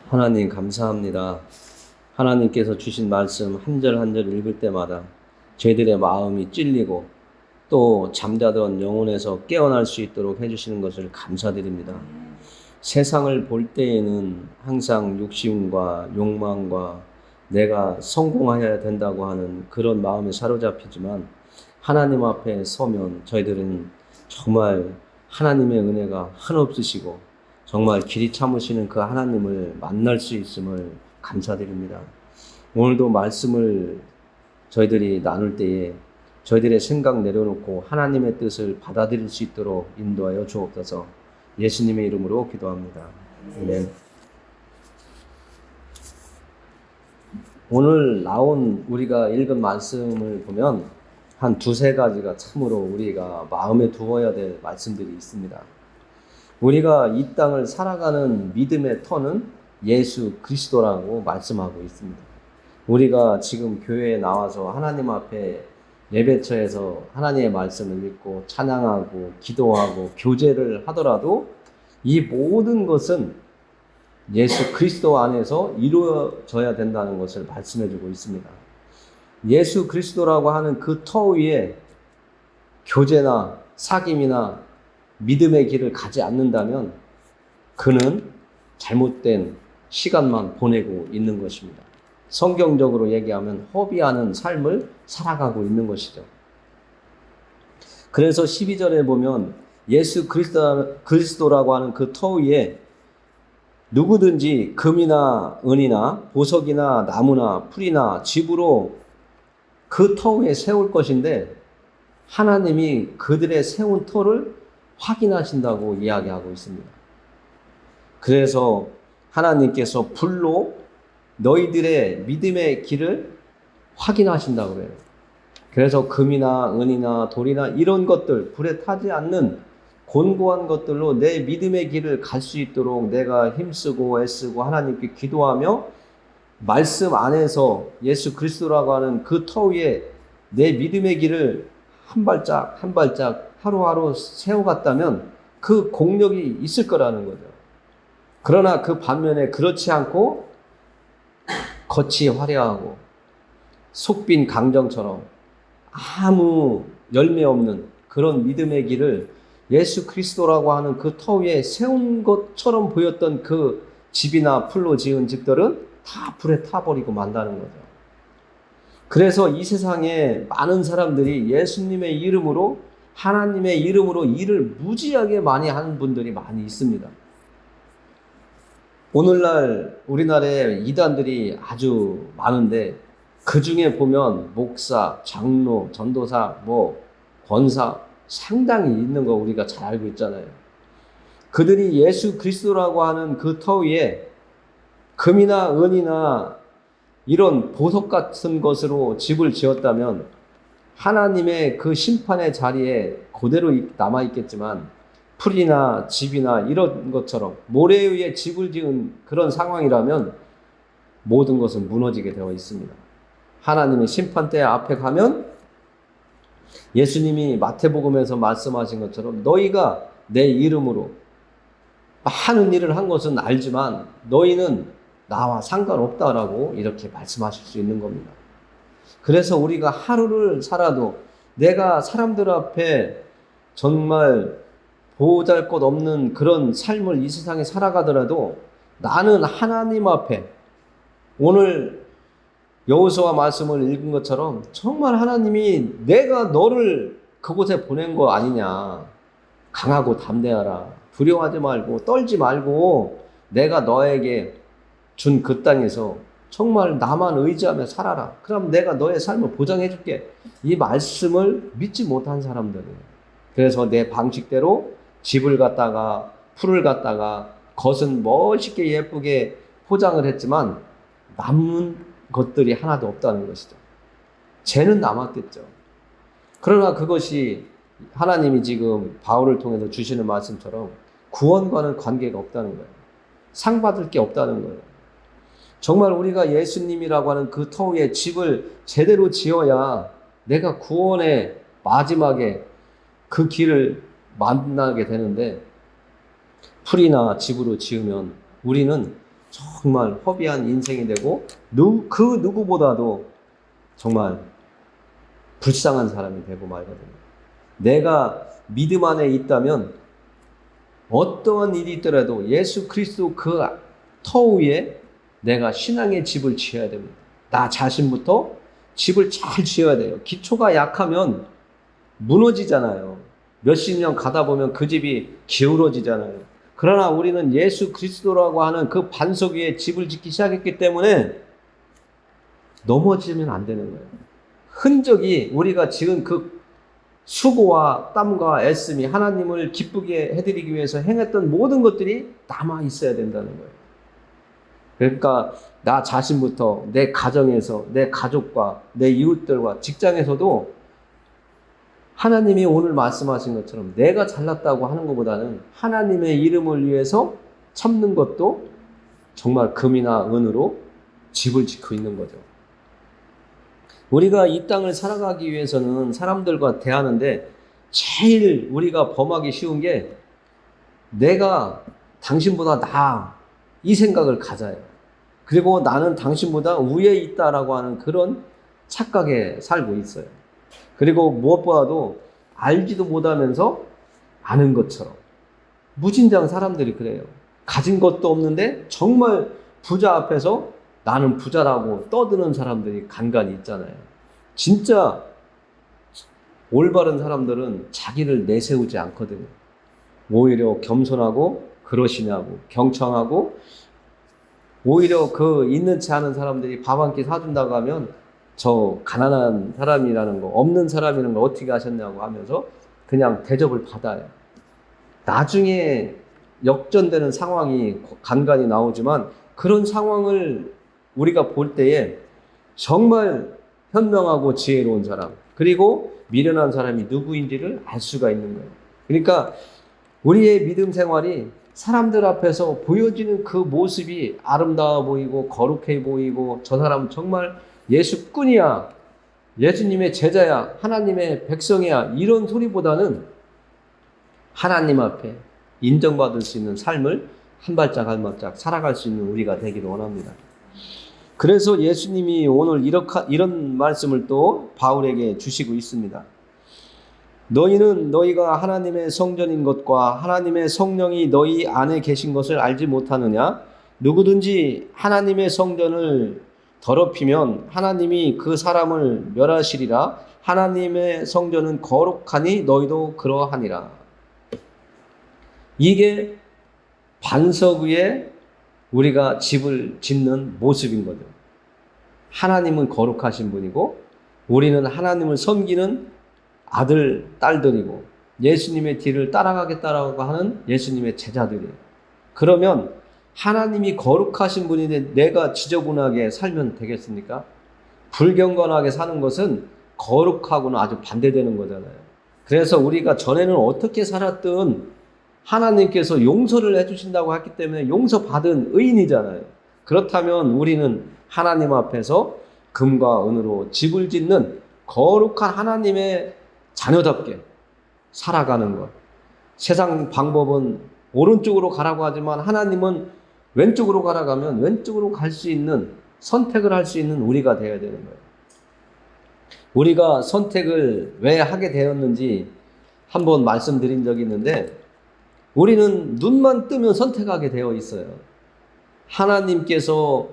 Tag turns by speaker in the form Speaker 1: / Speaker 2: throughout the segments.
Speaker 1: 하나님 감사합니다. 하나님께서 주신 말씀 한 절 한 절 읽을 때마다 저희들의 마음이 찔리고 또 잠자던 영혼에서 깨어날 수 있도록 해주시는 것을 감사드립니다. 세상을 볼 때에는 항상 욕심과 욕망과 내가 성공해야 된다고 하는 그런 마음에 사로잡히지만 하나님 앞에 서면 저희들은 정말 하나님의 은혜가 한없으시고 정말 길이 참으시는 그 하나님을 만날 수 있음을 감사드립니다. 오늘도 말씀을 저희들이 나눌 때에 저희들의 생각 내려놓고 하나님의 뜻을 받아들일 수 있도록 인도하여 주옵소서. 예수님의 이름으로 기도합니다. 아멘. 오늘 나온 우리가 읽은 말씀을 보면 한 두세 가지가 참으로 우리가 마음에 두어야 될 말씀들이 있습니다. 우리가 이 땅을 살아가는 믿음의 터는 예수 그리스도라고 말씀하고 있습니다. 우리가 지금 교회에 나와서 하나님 앞에 예배처에서 하나님의 말씀을 읽고 찬양하고 기도하고 교제를 하더라도 이 모든 것은 예수 그리스도 안에서 이루어져야 된다는 것을 말씀해 주고 있습니다. 예수 그리스도라고 하는 그 터 위에 교제나 사귐이나 믿음의 길을 가지 않는다면 그는 잘못된 시간만 보내고 있는 것입니다. 성경적으로 얘기하면 허비하는 삶을 살아가고 있는 것이죠. 그래서 12절에 보면 예수 그리스도라고 하는 그 터 위에 누구든지 금이나 은이나 보석이나 나무나 풀이나 집으로 그 터 위에 세울 것인데 하나님이 그들의 세운 터를 확인하신다고 이야기하고 있습니다. 그래서 하나님께서 불로 너희들의 믿음의 길을 확인하신다고 그래요. 그래서 금이나 은이나 돌이나 이런 것들, 불에 타지 않는 곤고한 것들로 내 믿음의 길을 갈 수 있도록 내가 힘쓰고 애쓰고 하나님께 기도하며 말씀 안에서 예수 그리스도라고 하는 그 터 위에 내 믿음의 길을 한 발짝 한 발짝 하루하루 세워갔다면 그 공력이 있을 거라는 거죠. 그러나 그 반면에 그렇지 않고 겉이 화려하고 속빈 강정처럼 아무 열매 없는 그런 믿음의 길을 예수 그리스도라고 하는 그 터 위에 세운 것처럼 보였던 그 집이나 풀로 지은 집들은 다 불에 타버리고 만다는 거죠. 그래서 이 세상에 많은 사람들이 예수님의 이름으로 하나님의 이름으로 일을 무지하게 많이 하는 분들이 많이 있습니다. 오늘날 우리나라에 이단들이 아주 많은데 그 중에 보면 목사, 장로, 전도사, 권사 상당히 있는 거 우리가 잘 알고 있잖아요. 그들이 예수 그리스도라고 하는 그 터 위에 금이나 은이나 이런 보석 같은 것으로 집을 지었다면 하나님의 그 심판의 자리에 그대로 남아있겠지만 풀이나 집이나 이런 것처럼 모래 위에 집을 지은 그런 상황이라면 모든 것은 무너지게 되어 있습니다. 하나님의 심판대 앞에 가면 예수님이 마태복음에서 말씀하신 것처럼 너희가 내 이름으로 많은 일을 한 것은 알지만 너희는 나와 상관없다라고 이렇게 말씀하실 수 있는 겁니다. 그래서 우리가 하루를 살아도 내가 사람들 앞에 정말 보잘것없는 그런 삶을 이 세상에 살아가더라도 나는 하나님 앞에 오늘 여호수아 말씀을 읽은 것처럼 정말 하나님이 내가 너를 그곳에 보낸 거 아니냐. 강하고 담대하라. 두려워하지 말고 떨지 말고 내가 너에게 준 그 땅에서 정말 나만 의지하며 살아라. 그럼 내가 너의 삶을 보장해 줄게. 이 말씀을 믿지 못한 사람들이에요. 그래서 내 방식대로 집을 갖다가 풀을 갖다가 겉은 멋있게 예쁘게 포장을 했지만 남는 것들이 하나도 없다는 것이죠. 죄는 남았겠죠. 그러나 그것이 하나님이 지금 바울을 통해서 주시는 말씀처럼 구원과는 관계가 없다는 거예요. 상 받을 게 없다는 거예요. 정말 우리가 예수님이라고 하는 그 터 위에 집을 제대로 지어야 내가 구원의 마지막에 그 길을 만나게 되는데 풀이나 집으로 지으면 우리는 정말 허비한 인생이 되고 그 누구보다도 정말 불쌍한 사람이 되고 말거든요. 내가 믿음 안에 있다면 어떠한 일이 있더라도 예수 그리스도 그 터 위에 내가 신앙의 집을 지어야 됩니다. 나 자신부터 집을 잘 지어야 돼요. 기초가 약하면 무너지잖아요. 몇십 년 가다 보면 그 집이 기울어지잖아요. 그러나 우리는 예수 그리스도라고 하는 그 반석 위에 집을 짓기 시작했기 때문에 넘어지면 안 되는 거예요. 흔적이 우리가 지금 그 수고와 땀과 애씀이 하나님을 기쁘게 해드리기 위해서 행했던 모든 것들이 남아 있어야 된다는 거예요. 그러니까 나 자신부터 내 가정에서 내 가족과 내 이웃들과 직장에서도 하나님이 오늘 말씀하신 것처럼 내가 잘났다고 하는 것보다는 하나님의 이름을 위해서 참는 것도 정말 금이나 은으로 집을 짓고 있는 거죠. 우리가 이 땅을 살아가기 위해서는 사람들과 대하는데 제일 우리가 범하기 쉬운 게 내가 당신보다 나아 이 생각을 가져요. 그리고 나는 당신보다 위에 있다라고 하는 그런 착각에 살고 있어요. 그리고 무엇보다도 알지도 못하면서 아는 것처럼 무진장 사람들이 그래요. 가진 것도 없는데 정말 부자 앞에서 나는 부자라고 떠드는 사람들이 간간히 있잖아요. 진짜 올바른 사람들은 자기를 내세우지 않거든요. 오히려 겸손하고 그러시냐고 경청하고 오히려 그 있는 체 하는 사람들이 밥 한 끼 사준다고 하면 저 가난한 사람이라는 거 없는 사람이라는 거 어떻게 하셨냐고 하면서 그냥 대접을 받아요. 나중에 역전되는 상황이 간간히 나오지만 그런 상황을 우리가 볼 때에 정말 현명하고 지혜로운 사람 그리고 미련한 사람이 누구인지를 알 수가 있는 거예요. 그러니까 우리의 믿음 생활이 사람들 앞에서 보여지는 그 모습이 아름다워 보이고 거룩해 보이고 저 사람 정말 예수꾼이야, 예수님의 제자야, 하나님의 백성이야 이런 소리보다는 하나님 앞에 인정받을 수 있는 삶을 한 발짝 한 발짝 살아갈 수 있는 우리가 되기를 원합니다. 그래서 예수님이 오늘 이런 말씀을 또 바울에게 주시고 있습니다. 너희는 너희가 하나님의 성전인 것과 하나님의 성령이 너희 안에 계신 것을 알지 못하느냐? 누구든지 하나님의 성전을 더럽히면 하나님이 그 사람을 멸하시리라. 하나님의 성전은 거룩하니 너희도 그러하니라. 이게 반석 위에 우리가 집을 짓는 모습인 거죠. 하나님은 거룩하신 분이고 우리는 하나님을 섬기는 아들, 딸들이고 예수님의 뒤를 따라가겠다라고 하는 예수님의 제자들이에요. 그러면 하나님이 거룩하신 분인데 내가 지저분하게 살면 되겠습니까? 불경건하게 사는 것은 거룩하고는 아주 반대되는 거잖아요. 그래서 우리가 전에는 어떻게 살았든 하나님께서 용서를 해주신다고 했기 때문에 용서받은 의인이잖아요. 그렇다면 우리는 하나님 앞에서 금과 은으로 집을 짓는 거룩한 하나님의 자녀답게 살아가는 것. 세상 방법은 오른쪽으로 가라고 하지만 하나님은 왼쪽으로 가라고 하면 왼쪽으로 갈 수 있는 선택을 할 수 있는 우리가 되어야 되는 거예요. 우리가 선택을 왜 하게 되었는지 한번 말씀드린 적이 있는데 우리는 눈만 뜨면 선택하게 되어 있어요. 하나님께서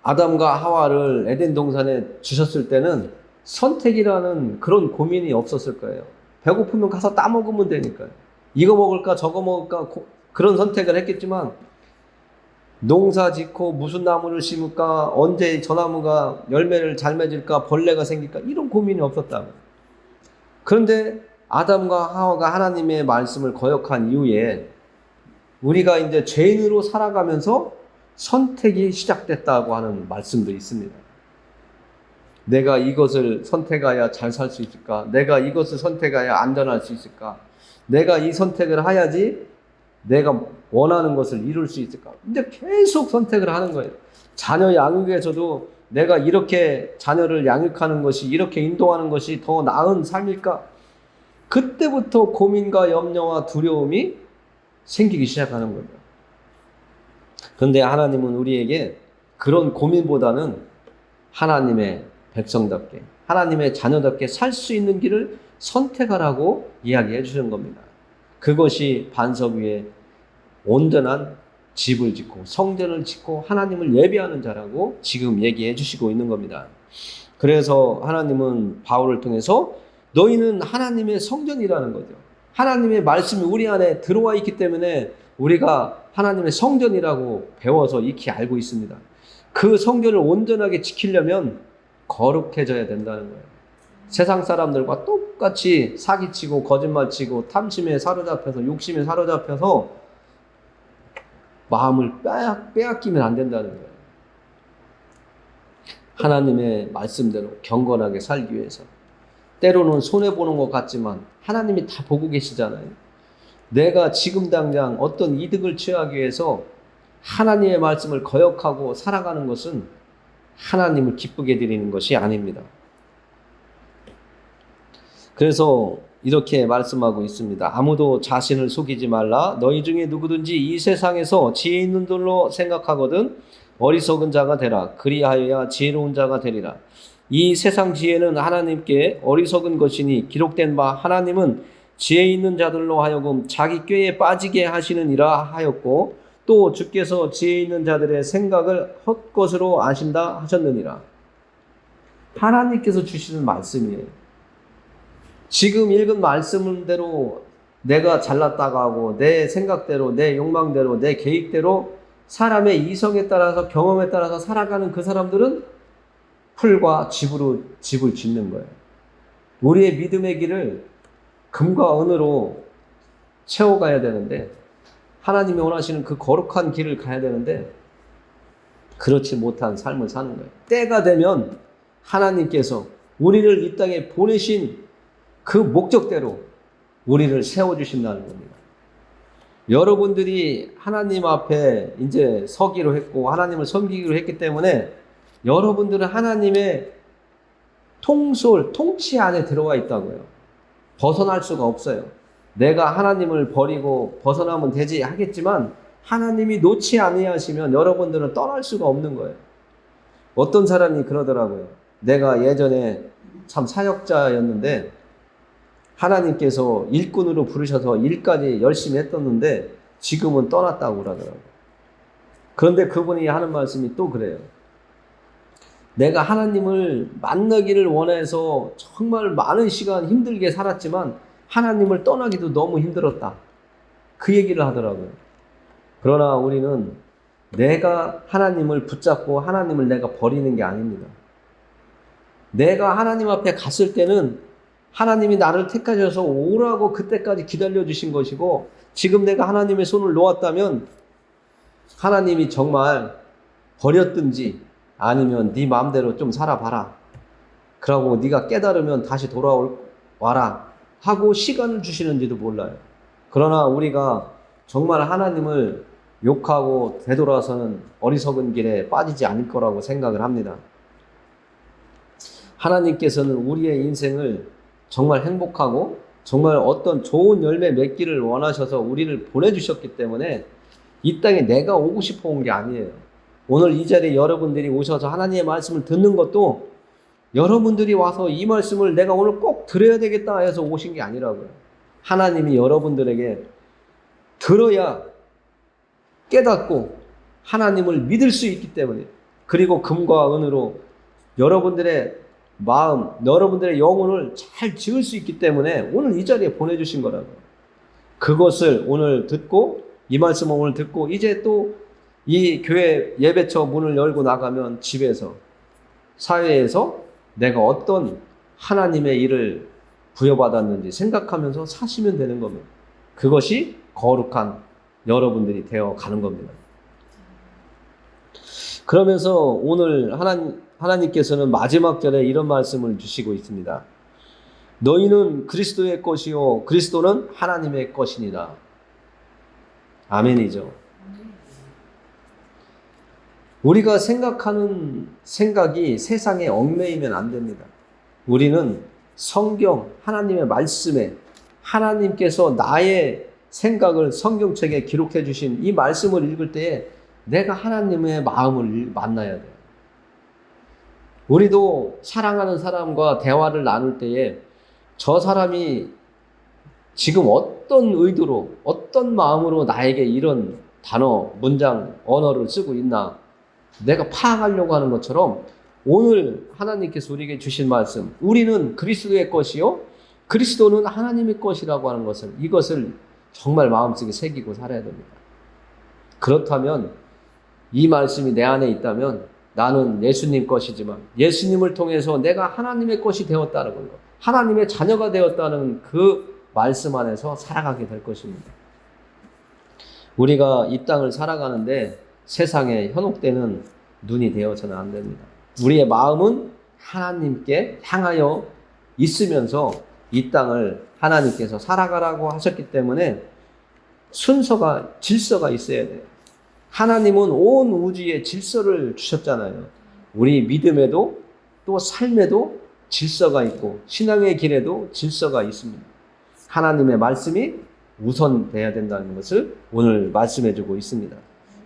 Speaker 1: 아담과 하와를 에덴 동산에 주셨을 때는 선택이라는 그런 고민이 없었을 거예요. 배고프면 가서 따먹으면 되니까요. 이거 먹을까 저거 먹을까 그런 선택을 했겠지만 농사 짓고 무슨 나무를 심을까 언제 저 나무가 열매를 잘 맺을까 벌레가 생길까 이런 고민이 없었다고. 그런데 아담과 하와가 하나님의 말씀을 거역한 이후에 우리가 이제 죄인으로 살아가면서 선택이 시작됐다고 하는 말씀도 있습니다. 내가 이것을 선택해야 잘 살 수 있을까? 내가 이것을 선택해야 안전할 수 있을까? 내가 이 선택을 해야지 내가 원하는 것을 이룰 수 있을까? 근데 계속 선택을 하는 거예요. 자녀 양육에서도 내가 이렇게 자녀를 양육하는 것이 이렇게 인도하는 것이 더 나은 삶일까? 그때부터 고민과 염려와 두려움이 생기기 시작하는 거예요. 그런데 하나님은 우리에게 그런 고민보다는 하나님의 백성답게, 하나님의 자녀답게 살 수 있는 길을 선택하라고 이야기해 주시는 겁니다. 그것이 반석 위에 온전한 집을 짓고 성전을 짓고 하나님을 예배하는 자라고 지금 얘기해 주시고 있는 겁니다. 그래서 하나님은 바울을 통해서 너희는 하나님의 성전이라는 거죠. 하나님의 말씀이 우리 안에 들어와 있기 때문에 우리가 하나님의 성전이라고 배워서 익히 알고 있습니다. 그 성전을 온전하게 지키려면 거룩해져야 된다는 거예요. 세상 사람들과 똑같이 사기치고 거짓말치고 탐심에 사로잡혀서 욕심에 사로잡혀서 마음을 빼앗기면 안 된다는 거예요. 하나님의 말씀대로 경건하게 살기 위해서. 때로는 손해보는 것 같지만 하나님이 다 보고 계시잖아요. 내가 지금 당장 어떤 이득을 취하기 위해서 하나님의 말씀을 거역하고 살아가는 것은 하나님을 기쁘게 드리는 것이 아닙니다. 그래서 이렇게 말씀하고 있습니다. 아무도 자신을 속이지 말라. 너희 중에 누구든지 이 세상에서 지혜 있는 돌로 생각하거든 어리석은 자가 되라. 그리하여야 지혜로운 자가 되리라. 이 세상 지혜는 하나님께 어리석은 것이니 기록된 바 하나님은 지혜 있는 자들로 하여금 자기 꾀에 빠지게 하시느니라 하였고 또 주께서 지혜 있는 자들의 생각을 헛것으로 아신다 하셨느니라. 하나님께서 주시는 말씀이에요. 지금 읽은 말씀대로 내가 잘났다고 하고 내 생각대로 내 욕망대로 내 계획대로 사람의 이성에 따라서 경험에 따라서 살아가는 그 사람들은 풀과 집으로 집을 짓는 거예요. 우리의 믿음의 길을 금과 은으로 채워가야 되는데 하나님이 원하시는 그 거룩한 길을 가야 되는데 그렇지 못한 삶을 사는 거예요. 때가 되면 하나님께서 우리를 이 땅에 보내신 그 목적대로 우리를 세워주신다는 겁니다. 여러분들이 하나님 앞에 이제 서기로 했고 하나님을 섬기기로 했기 때문에 여러분들은 하나님의 통치 안에 들어와 있다고요. 벗어날 수가 없어요. 내가 하나님을 버리고 벗어나면 되지 하겠지만 하나님이 놓지 아니하시면 여러분들은 떠날 수가 없는 거예요. 어떤 사람이 그러더라고요. 내가 예전에 참 사역자였는데 하나님께서 일꾼으로 부르셔서 일까지 열심히 했었는데 지금은 떠났다고 그러더라고요. 그런데 그분이 하는 말씀이 또 그래요. 내가 하나님을 만나기를 원해서 정말 많은 시간 힘들게 살았지만 하나님을 떠나기도 너무 힘들었다. 그 얘기를 하더라고요. 그러나 우리는 내가 하나님을 붙잡고 하나님을 내가 버리는 게 아닙니다. 내가 하나님 앞에 갔을 때는 하나님이 나를 택하셔서 오라고 그때까지 기다려주신 것이고 지금 내가 하나님의 손을 놓았다면 하나님이 정말 버렸든지 아니면 네 마음대로 좀 살아봐라. 그러고 네가 깨달으면 다시 돌아와라 하고 시간을 주시는지도 몰라요. 그러나 우리가 정말 하나님을 욕하고 되돌아서는 어리석은 길에 빠지지 않을 거라고 생각을 합니다. 하나님께서는 우리의 인생을 정말 행복하고 정말 어떤 좋은 열매 맺기를 원하셔서 우리를 보내주셨기 때문에 이 땅에 내가 오고 싶어 온 게 아니에요. 오늘 이 자리에 여러분들이 오셔서 하나님의 말씀을 듣는 것도 여러분들이 와서 이 말씀을 내가 오늘 꼭 들어야 되겠다 해서 오신 게 아니라고요. 하나님이 여러분들에게 들어야 깨닫고 하나님을 믿을 수 있기 때문에 그리고 금과 은으로 여러분들의 마음, 여러분들의 영혼을 잘 지을 수 있기 때문에 오늘 이 자리에 보내주신 거라고요. 그것을 오늘 듣고 이 말씀을 오늘 듣고 이제 또 이 교회 예배처 문을 열고 나가면 집에서 사회에서 내가 어떤 하나님의 일을 부여받았는지 생각하면서 사시면 되는 겁니다. 그것이 거룩한 여러분들이 되어 가는 겁니다. 그러면서 오늘 하나님께서는 마지막 절에 이런 말씀을 주시고 있습니다. 너희는 그리스도의 것이요 그리스도는 하나님의 것이니라. 아멘이죠. 우리가 생각하는 생각이 세상에 얽매이면 안 됩니다. 우리는 성경, 하나님의 말씀에 하나님께서 나의 생각을 성경책에 기록해 주신 이 말씀을 읽을 때에 내가 하나님의 마음을 만나야 돼요. 우리도 사랑하는 사람과 대화를 나눌 때에 저 사람이 지금 어떤 의도로, 어떤 마음으로 나에게 이런 단어, 문장, 언어를 쓰고 있나 내가 파악하려고 하는 것처럼 오늘 하나님께서 우리에게 주신 말씀, 우리는 그리스도의 것이요 그리스도는 하나님의 것이라고 하는 것을, 이것을 정말 마음속에 새기고 살아야 됩니다. 그렇다면 이 말씀이 내 안에 있다면 나는 예수님 것이지만 예수님을 통해서 내가 하나님의 것이 되었다는 것, 하나님의 자녀가 되었다는 그 말씀 안에서 살아가게 될 것입니다. 우리가 이 땅을 살아가는데 세상에 현혹되는 눈이 되어서는 안 됩니다. 우리의 마음은 하나님께 향하여 있으면서 이 땅을 하나님께서 살아가라고 하셨기 때문에 순서가, 질서가 있어야 돼요. 하나님은 온 우주에 질서를 주셨잖아요. 우리 믿음에도 또 삶에도 질서가 있고 신앙의 길에도 질서가 있습니다. 하나님의 말씀이 우선돼야 된다는 것을 오늘 말씀해주고 있습니다.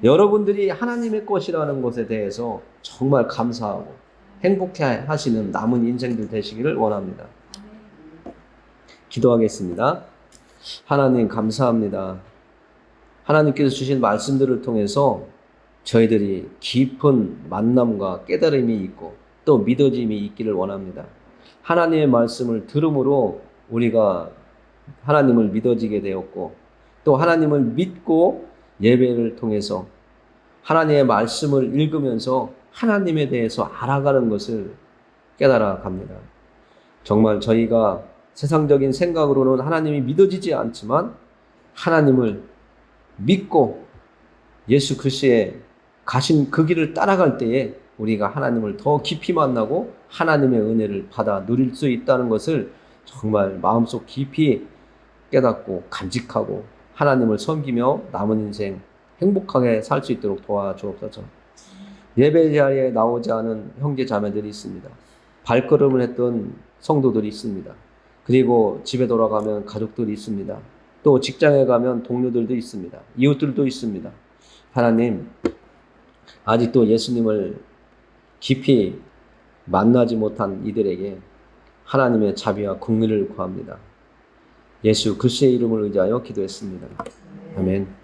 Speaker 1: 여러분들이 하나님의 것이라는 것에 대해서 정말 감사하고 행복해 하시는 남은 인생들 되시기를 원합니다. 기도하겠습니다. 하나님 감사합니다. 하나님께서 주신 말씀들을 통해서 저희들이 깊은 만남과 깨달음이 있고 또 믿어짐이 있기를 원합니다. 하나님의 말씀을 들음으로 우리가 하나님을 믿어지게 되었고 또 하나님을 믿고 예배를 통해서 하나님의 말씀을 읽으면서 하나님에 대해서 알아가는 것을 깨달아 갑니다. 정말 저희가 세상적인 생각으로는 하나님이 믿어지지 않지만 하나님을 믿고 예수 그리스도의 가신 그 길을 따라갈 때에 우리가 하나님을 더 깊이 만나고 하나님의 은혜를 받아 누릴 수 있다는 것을 정말 마음속 깊이 깨닫고 간직하고 하나님을 섬기며 남은 인생 행복하게 살 수 있도록 도와주옵소서. 예배 자리에 나오지 않은 형제 자매들이 있습니다. 발걸음을 했던 성도들이 있습니다. 그리고 집에 돌아가면 가족들이 있습니다. 또 직장에 가면 동료들도 있습니다. 이웃들도 있습니다. 하나님, 아직도 예수님을 깊이 만나지 못한 이들에게 하나님의 자비와 긍휼을 구합니다. 예수 그리스도의 이름을 의지하여 기도했습니다. 아멘.